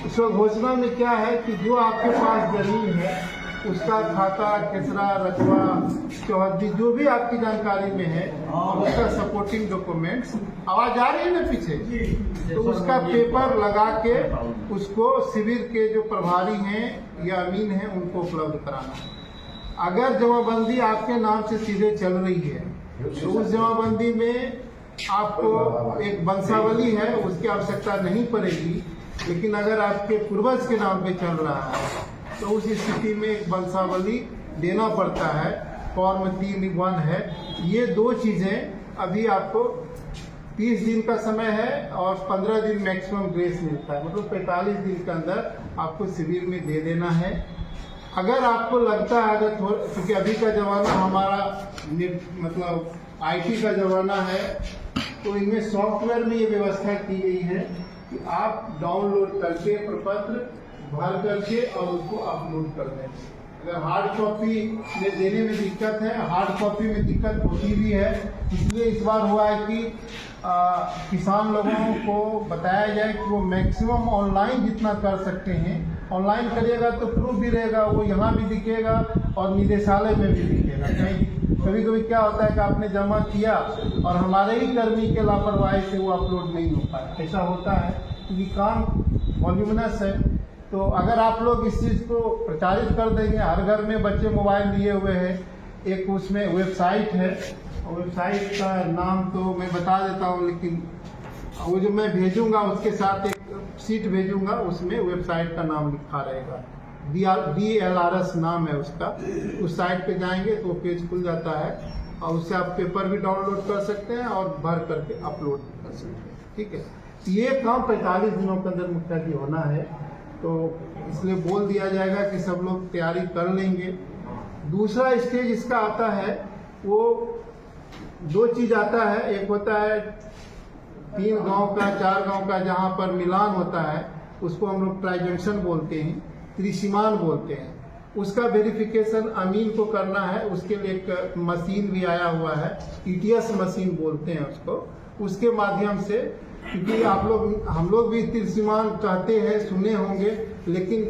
इस घोषणा में क्या है कि जो आपके पास जमीन है उसका खाता, खेसरा, रकबा, चौहद्दी जो भी आपकी जानकारी में है और उसका सपोर्टिंग डॉक्यूमेंट्स, आवाज आ रही है ना पीछे, तो उसका पेपर लगा के उसको शिविर के जो प्रभारी हैं या अमीन हैं उनको उपलब्ध कराना है। अगर जमाबंदी आपके नाम से सीधे चल रही है तो उस जमाबंदी में आपको एक वंशावली है उसकी आवश्यकता नहीं पड़ेगी, लेकिन अगर आपके पूर्वज के नाम पे चल रहा है तो उस स्थिति में एक वंशावली देना पड़ता है। फॉर्म 3(1) है। ये दो चीजें अभी आपको 30 दिन का समय है और 15 दिन मैक्सिमम ग्रेस मिलता है, मतलब 45 दिन के अंदर आपको शिविर में दे देना है। अगर आपको लगता है क्योंकि अभी का जमाना हमारा मतलब IT का जमाना है, तो इनमें सॉफ्टवेयर में ये व्यवस्था की गई है कि आप डाउनलोड करके प्रपत्र भर करके और उसको अपलोड कर दें। अगर हार्ड कॉपी में देने में दिक्कत है, हार्ड कॉपी में दिक्कत होती भी है, इसलिए इस बार हुआ है कि किसान लोगों को बताया जाए कि वो मैक्सिमम ऑनलाइन जितना कर सकते हैं, ऑनलाइन करिएगा तो प्रूफ भी रहेगा, वो यहाँ भी दिखेगा और निदेशालय में भी दिखेगा। कभी कभी क्या होता है कि आपने जमा किया और हमारे ही कर्मी के लापरवाही से वो अपलोड नहीं हो पाया, ऐसा होता है क्योंकि काम वॉल्यूमिनस है। तो अगर आप लोग इस चीज़ को प्रचारित कर देंगे, हर घर में बच्चे मोबाइल लिए हुए हैं, एक उसमें वेबसाइट है, वेबसाइट का नाम तो मैं बता देता हूँ, लेकिन वो जो मैं भेजूंगा उसके साथ एक सीट भेजूंगा, उसमें वेबसाइट का नाम लिखा रहेगा, DLRS नाम है उसका। उस साइट पे जाएंगे तो पेज खुल जाता है और उससे आप पेपर भी डाउनलोड कर सकते हैं और भर करके अपलोड कर सकते हैं। ठीक है, ये काम 45 दिनों के अंदर मुखिया जी होना है, तो इसलिए बोल दिया जाएगा कि सब लोग तैयारी कर लेंगे। दूसरा स्टेज इसका आता है, वो दो चीज आता है, एक होता है 3 गांव का 4 गांव का जहां पर मिलान होता है, उसको हम लोग ट्राई जंक्शन बोलते हैं, त्रिसीमान बोलते हैं। उसका वेरिफिकेशन अमीन को करना है, उसके लिए एक मशीन भी आया हुआ है, ETS मशीन बोलते हैं उसको। उसके माध्यम से, क्योंकि हम लोग भी त्रिसीमान कहते हैं, सुने होंगे, लेकिन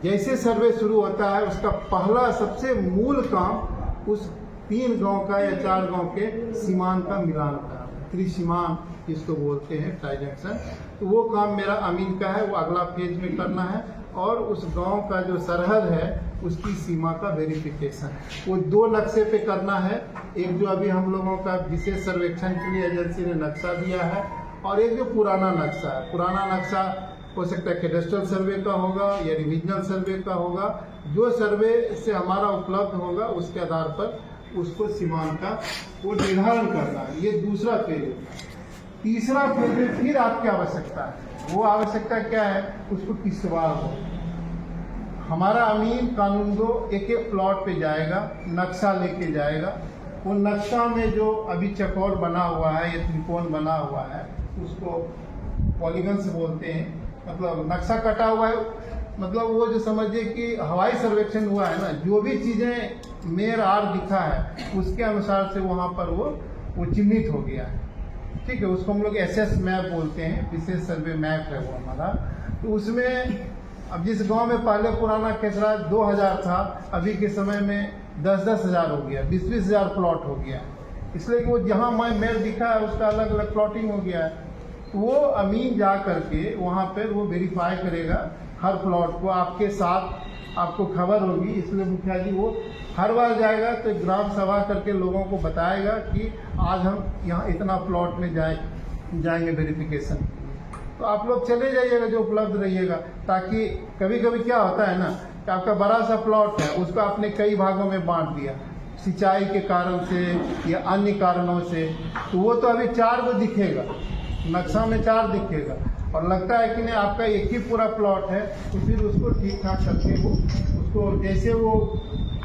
जैसे सर्वे शुरू होता है उसका पहला सबसे मूल काम उस 3 गांव का या 4 गांव के सीमान का मिलान का, त्रिसीमान जिसको बोलते हैं, ट्राई जंक्शन। तो वो काम मेरा अमीन का है, वो अगला फेज में करना है। और उस गांव का जो सरहद है उसकी सीमा का वेरिफिकेशन वो 2 नक्शे पे करना है। एक जो अभी हम लोगों का विशेष सर्वेक्षण के लिए एजेंसी ने नक्शा दिया है, और एक जो पुराना नक्शा है। पुराना नक्शा हो सकता है कैडेस्ट्रल सर्वे का होगा या रिविजनल सर्वे का होगा, जो सर्वे से हमारा उपलब्ध होगा उसके आधार पर उसको सीमान का वो निर्धारण करना है। ये दूसरा फेज है। तीसरा फेज में फिर आपकी आवश्यकता है, वो आवश्यकता क्या है, उसको किसवार हो। हमारा अमीन कानूनगो एक प्लॉट पे जाएगा, नक्शा लेके जाएगा। वो नक्शा में जो अभी चौकोर बना हुआ है या त्रिकोण बना हुआ है उसको पॉलीगन्स बोलते हैं, मतलब नक्शा कटा हुआ है, मतलब वो जो समझिए कि हवाई सर्वेक्षण हुआ है ना, जो भी चीजें मेर आर दिखा है उसके अनुसार से वहां पर वो चिन्हित हो गया है। ठीक है, उसको हम लोग SS मैप बोलते हैं, विशेष सर्वे मैप है वो हमारा। तो उसमें अब जिस गांव में पहले पुराना खेसरा 2000 था, अभी के समय में 10-10 हज़ार हो गया, 20-20 हज़ार प्लॉट हो गया, इसलिए कि वो जहां मैप दिखा है उसका अलग अलग प्लॉटिंग हो गया है। तो वो अमीन जा करके वहां पर वो वेरीफाई करेगा हर प्लॉट को, आपके साथ आपको खबर होगी। इसलिए मुखिया जी वो हर बार जाएगा तो ग्राम सभा करके लोगों को बताएगा कि आज हम यहाँ इतना प्लॉट में जाएंगे वेरिफिकेशन। तो आप लोग चले जाइएगा, जो उपलब्ध रहिएगा, ताकि कभी कभी क्या होता है ना कि आपका बड़ा सा प्लॉट है, उसको आपने कई भागों में बांट दिया, सिंचाई के कारण से या अन्य कारणों से, तो वो तो अभी 4 को दिखेगा, नक्शा में 4 दिखेगा, और लगता है कि नहीं आपका एक ही पूरा प्लॉट है, तो फिर उसको ठीक ठाक करके वो उसको जैसे वो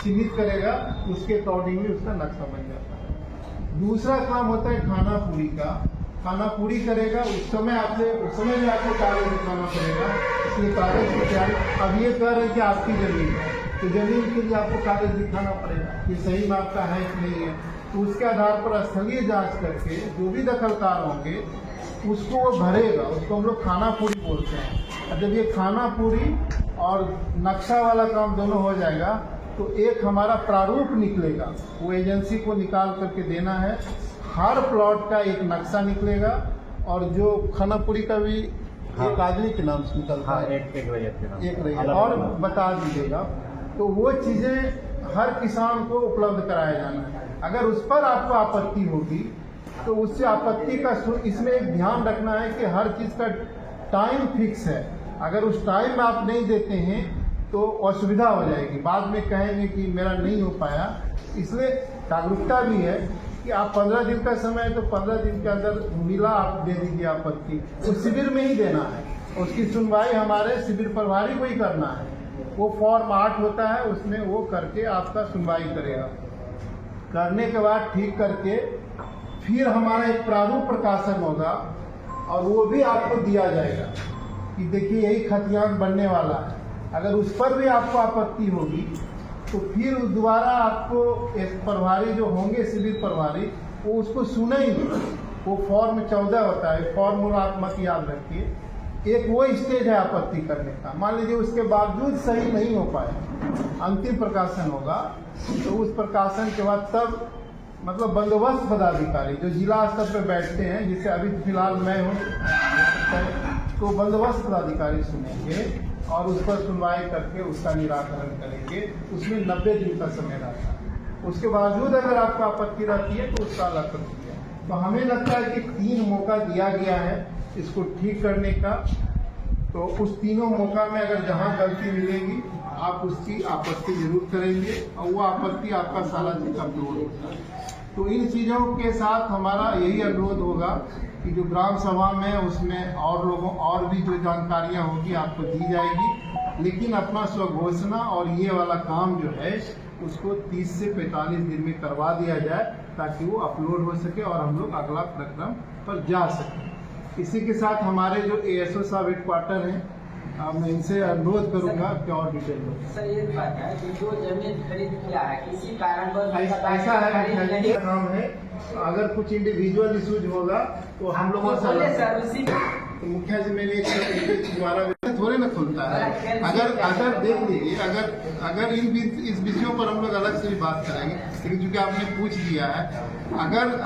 चिन्हित करेगा उसके अकॉर्डिंगली उसका नक्शा बन जाता है। दूसरा काम होता है खाना पूरी का। खाना पूरी करेगा, उस समय भी आपको कागज दिखाना पड़ेगा, इसलिए कागज की तैयारी। अब ये कह रहे हैं कि आपकी जमीन है, तो जमीन के लिए आपको कागज दिखाना पड़ेगा कि सही में आपका है कि नहीं है। तो उसके आधार पर स्थलीय जांच करके जो भी दखलकार होंगे उसको वो भरेगा, उसको हम लोग खाना पूरी बोलते हैं। जब ये खाना पूरी और नक्शा वाला काम दोनों हो जाएगा तो एक हमारा प्रारूप निकलेगा, वो एजेंसी को निकाल करके देना है। हर प्लॉट का एक नक्शा निकलेगा और जो खानापुरी का भी एक आदमी के नाम से निकलता है, एक रैयत और बता दीजिएगा। तो वो चीज़ें हर किसान को उपलब्ध कराया जाना है। अगर उस पर आपको आपत्ति होगी तो उससे आपत्ति का इसमें एक ध्यान रखना है कि हर चीज़ का टाइम फिक्स है। अगर उस टाइम में आप नहीं देते हैं तो असुविधा हो जाएगी, बाद में कहेंगे कि मेरा नहीं हो पाया। इसलिए जागरूकता भी है कि आप 15 दिन का समय है तो 15 दिन के अंदर मिला आप दे दीजिए आपत्ति। तो शिविर में ही देना है, उसकी सुनवाई हमारे शिविर प्रभारी को ही करना है। वो फॉर्म 8 होता है, उसमें वो करके आपका सुनवाई करेगा। करने के बाद ठीक करके फिर हमारा एक प्रारूप प्रकाशन होगा और वो भी आपको दिया जाएगा कि देखिए यही खतियान बनने वाला है। अगर उस पर भी आपको आपत्ति होगी तो फिर दोबारा आपको एक प्रभारी जो होंगे शिविर प्रभारी वो उसको सुनेंगे। वो फॉर्म 14 होता है, फॉर्मूला आप मत याद रखिए। एक वो स्टेज है आपत्ति करने का। मान लीजिए उसके बावजूद सही नहीं हो पाया, अंतिम प्रकाशन होगा तो उस प्रकाशन के बाद तब मतलब बंदोबस्त पदाधिकारी जो जिला स्तर पर बैठते हैं, जिससे अभी फिलहाल मैं हूँ, तो बंदोबस्त पदाधिकारी सुनेंगे और उस पर सुनवाई करके उसका निराकरण करेंगे। उसमें 90 दिन का समय रहता है। उसके बावजूद अगर आपको आपत्ति रहती है तो उसका अलग प्रक्रिया। तो हमें लगता है कि 3 मौका दिया गया है इसको ठीक करने का। तो उस तीनों मौका में अगर जहां गलती मिलेगी आप उसकी आपत्ति जरूर करेंगे और वो आपत्ति आपका साला दिन अपलोड होगा। तो इन चीज़ों के साथ हमारा यही अनुरोध होगा कि जो ग्राम सभा में उसमें और लोगों और भी जो जानकारियां होगी आपको दी जाएगी, लेकिन अपना स्वघोषणा और ये वाला काम जो है उसको 30 से 45 दिन में करवा दिया जाए ताकि वो अपलोड हो सके और हम लोग अगला प्रक्रम पर जा सकें। इसी के साथ हमारे जो ASO साहब हेडक्वार्टर हैं, मैं इनसे अनुरोध करूंगा कि और डिटेल दो। सर ये बात है कि जो जमीन खरीद किया है किसी कारण पर ऐसा है काम है, अगर कुछ इंडिविजुअल इशूज होगा तो हम लोगों से तो मुखिया जी मैंने एक द्वारा थोड़े ना खुलता है। अगर देख लीजिए, अगर इस विषयों पर हम लोग अलग से भी बात करेंगे, लेकिन चूंकि आपने पूछ दिया है,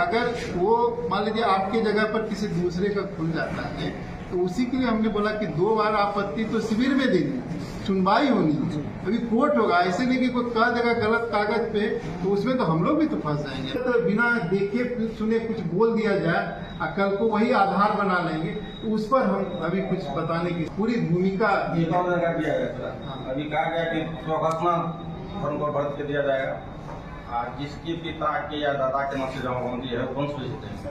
अगर वो मान लीजिए आपके जगह पर किसी दूसरे का खुल जाता है तो उसी के लिए हमने बोला कि 2 बार आपत्ति तो शिविर में देनी, सुनवाई होनी है, अभी कोर्ट होगा। ऐसे नहीं कि कोई कह देगा गलत कागज पे तो उसमें तो हम लोग भी तो फंस जाएंगे। तो बिना देखे सुने कुछ बोल दिया जाए और कल को वही आधार बना लेंगे तो उस पर हम अभी कुछ बताने की पूरी भूमिका अभी कहा गया कि स्वघोषणा फॉर्म को भर के दिया जाएगा। जिसके पिता के या दादा के नाम से जमाबंदी है वंश वृक्ष,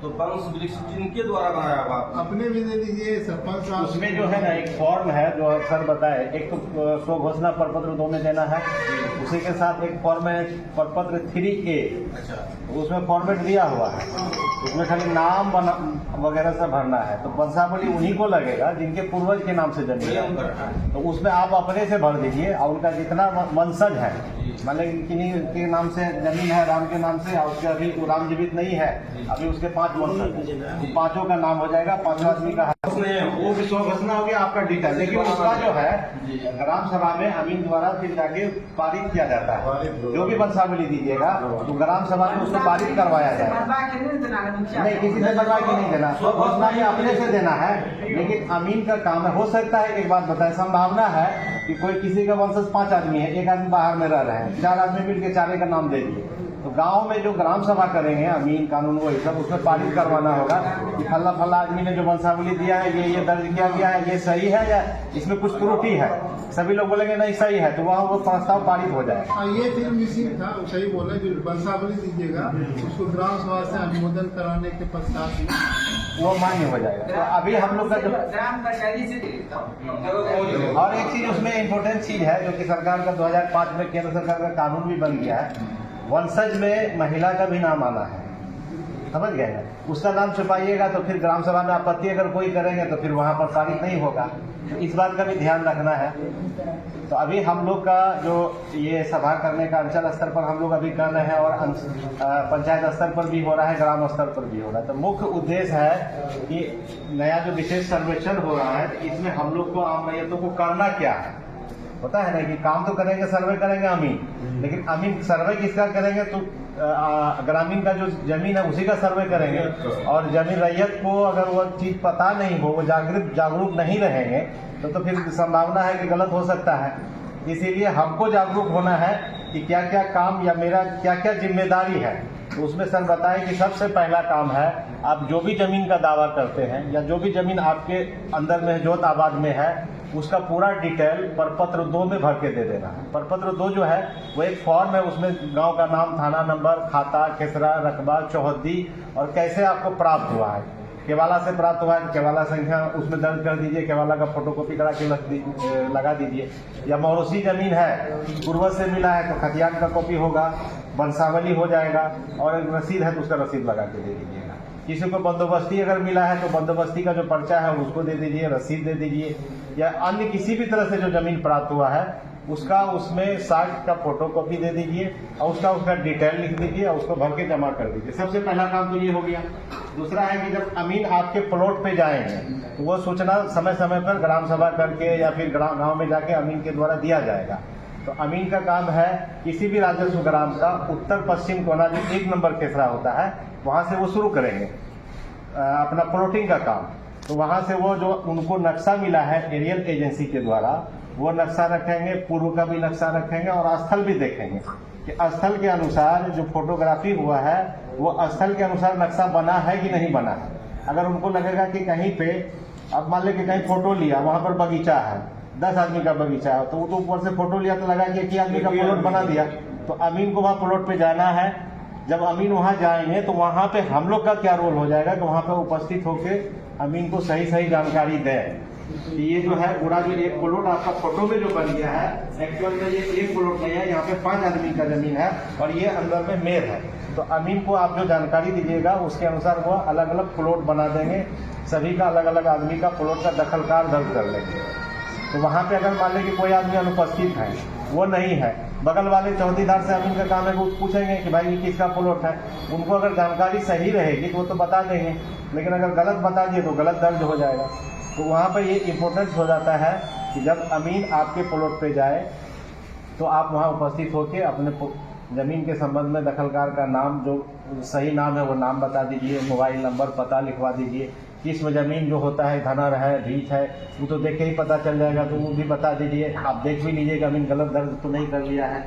तो वंश वृक्ष जिनके द्वारा बनाया हुआ अपने भी दे दीजिए सरपंच साहब। उसमें जो है ना एक फॉर्म है जो सर बताए, एक तो स्वघोषणा प्रपत्र 2 में देना है, उसी के साथ एक फॉर्म है प्रपत्र 3A। अच्छा, उसमें फॉर्मेट दिया हुआ है, उसमें खाली नाम वगैरह से भरना है। तो वंशावली उन्हीं को लगेगा जिनके पूर्वज के नाम से जमीन है, तो उसमें आप अपने से भर दीजिए और उनका जितना वंशज है, मतलब किन्हीं के नाम से जमीन है राम के नाम से और उसके अभी राम जीवित नहीं है, अभी उसके 5 वंशज है, तो 5 का नाम हो जाएगा, 5 आदमी का वो भी स्वघोषणा हो गया आपका डिटेल। लेकिन उसका जो है ग्राम सभा में अमीन द्वारा फिर जाके पारित किया जाता है। जो भी वंशावली दीजिएगा तो ग्राम सभा में उसको पारित करवाया जाएगा। नहीं, किसी से बनवा के नहीं देना, स्वघोषणा भी अपने से देना है। लेकिन अमीन का काम है, हो सकता है एक बात बताए, संभावना है कि कोई किसी का वंशज 5 आदमी है, एक आदमी बाहर में रह रहे हैं, 4 आदमी मिलकर 4 का नाम दे दिए। तो गांव में जो ग्राम सभा करेंगे अमीन कानून वही सब उसमें पारित करवाना होगा कि फल्ला आदमी ने जो वंशावली दिया है ये दर्ज किया गया है, ये सही है या इसमें कुछ त्रुटि है। सभी लोग बोलेंगे नहीं सही है तो वहाँ वो प्रस्ताव पारित हो जाए। ये फिर मिसिंग था, सही बोले जो वंशावली दीजिएगा उसको ग्राम सभा से अनुमोदन कराने के पश्चात वो मान्य हो जाएगा। तो अभी हम लोग का जो ग्राम पंचायत से और एक चीज उसमें इम्पोर्टेंट चीज है जो कि सरकार का 2005 में केंद्र सरकार का कानून भी बन गया है, वंशज में महिला का भी नाम आना है। समझ गए ना। उसका नाम छुपाइएगा तो फिर ग्राम सभा में आपत्ति अगर कोई करेंगे तो फिर वहां पर पारित नहीं होगा। तो इस बात का भी ध्यान रखना है। तो अभी हम लोग का जो ये सभा करने का अंचल स्तर पर हम लोग अभी कर रहे हैं और पंचायत स्तर पर भी हो रहा है, ग्राम स्तर पर भी हो रहा है। तो मुख्य उद्देश्य है कि नया जो विशेष सर्वेक्षण हो रहा है इसमें हम लोग को आम रैयतों को करना क्या है, पता है ना कि काम तो करेंगे, सर्वे करेंगे अमीन, लेकिन अमीन सर्वे किसका करेंगे तो ग्रामीण का जो जमीन है उसी का सर्वे करेंगे। और जमीन रैयत को अगर वो चीज पता नहीं हो, वो जागरूक नहीं रहेंगे तो फिर संभावना है कि गलत हो सकता है। इसीलिए हमको जागरूक होना है कि क्या क्या काम या मेरा क्या क्या जिम्मेदारी है। तो उसमें सर बताएं कि सबसे पहला काम है, आप जो भी जमीन का दावा करते हैं या जो भी जमीन आपके अंदर में जोत आबाद में है उसका पूरा डिटेल प्रपत्र 2 में भर के दे देना है। प्रपत्र 2 जो है वो एक फॉर्म है, उसमें गांव का नाम, थाना नंबर, खाता, खेसरा, रकबा, चौहद्दी और कैसे आपको प्राप्त हुआ है। केवाला से प्राप्त हुआ है तो केवाला संख्या उसमें दर्ज कर दीजिए, केवाला का फोटोकॉपी करा के लगा दीजिए। या मौरूसी जमीन है, पूर्वज से मिला है तो खतियान का कॉपी होगा, वंशावली हो जाएगा, और एक रसीद है तो उसका रसीद लगा के दे दीजिएगा। किसी को बंदोबस्ती अगर मिला है तो बंदोबस्ती का जो पर्चा है उसको दे दीजिए, रसीद दे दीजिए। या अन्य किसी भी तरह से जो जमीन प्राप्त हुआ है उसका उसमें 60 का फोटोकॉपी दे दीजिए और उसका डिटेल लिख दीजिए और उसको भर के जमा कर दीजिए। सबसे पहला काम तो ये हो गया। दूसरा है कि जब अमीन आपके प्लॉट पे जाएंगे तो वो सूचना समय समय पर ग्राम सभा करके या फिर गांव में जाके अमीन के द्वारा दिया जाएगा। तो अमीन का काम है किसी भी राजस्व ग्राम का उत्तर पश्चिम कोना जो 1 नंबर खेसरा होता है वहां से वो शुरू करेंगे अपना प्लॉटिंग का काम। तो वहां से वो जो उनको नक्शा मिला है एरियल एजेंसी के द्वारा वो नक्शा रखेंगे, पूर्व का भी नक्शा रखेंगे और स्थल भी देखेंगे कि स्थल के अनुसार जो फोटोग्राफी हुआ है वो स्थल के अनुसार नक्शा बना है कि नहीं बना है। अगर उनको लगेगा कि कहीं पे, अब मान लें कि कहीं फोटो लिया वहां पर बगीचा है, 10 आदमी का बगीचा है, तो वो तो ऊपर से फोटो लिया तो लगा कि 1 आदमी का प्लॉट बना दिया। तो अमीन को वहां प्लॉट पे जाना है। जब अमीन वहां जाएंगे तो वहां पे हम लोग का क्या रोल हो जाएगा कि वहां पे उपस्थित होकर अमीन को सही सही जानकारी दें कि ये जो है पूरा जो एक प्लॉट आपका फोटो में जो बन गया है एक्चुअल में ये एक प्लॉट नहीं है, यहाँ पे 5 आदमी का जमीन है और ये अंदर में मेर है। तो अमीन को आप जो जानकारी दीजिएगा उसके अनुसार वो अलग अलग प्लॉट बना देंगे, सभी का अलग अलग आदमी का प्लॉट का दखलकार दर्ज कर लेंगे। तो वहां पे अगर मान लें कि कोई आदमी अनुपस्थित है, वो नहीं है, बगल वाले चौकीदार से अमीन का काम है वो पूछेंगे कि भाई ये किसका प्लॉट है। उनको अगर जानकारी सही रहेगी तो वो तो बता देंगे, लेकिन अगर गलत बता दिए तो गलत दर्ज हो जाएगा। तो वहाँ पर ये इम्पोर्टेंस हो जाता है कि जब अमीन आपके प्लॉट पे जाए तो आप वहाँ उपस्थित होकर अपने जमीन के संबंध में दखलकार का नाम, जो सही नाम है वो नाम बता दीजिए, मोबाइल नंबर, पता लिखवा दीजिए। किस में जमीन जो होता है धनर है, रीच है, वो तो देख के ही पता चल जाएगा, तो वो भी बता दीजिए। आप देख भी लीजिएगा अमीन गलत दर्ज तो नहीं कर लिया है।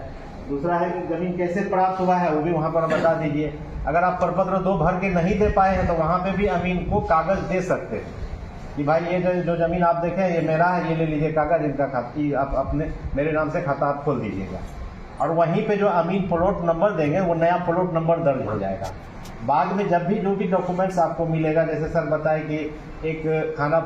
दूसरा है कि जमीन कैसे प्राप्त हुआ है वो भी वहाँ पर बता दीजिए। अगर आप प्रपत्र 2 भर के नहीं दे पाए हैं तो वहाँ पे भी अमीन को कागज दे सकते हैं कि भाई ये जो जमीन आप देखें ये मेरा है, ये ले लीजिए कागज, इनका खाता आप अपने मेरे नाम से खाता आप खोल दीजिएगा। और वहीं पे जो अमीन प्लॉट नंबर देंगे वो नया प्लॉट नंबर दर्ज हो जाएगा। बाद में जब भी जो भी डॉक्यूमेंट्स आपको मिलेगा, जैसे सर बताए कि एक खाना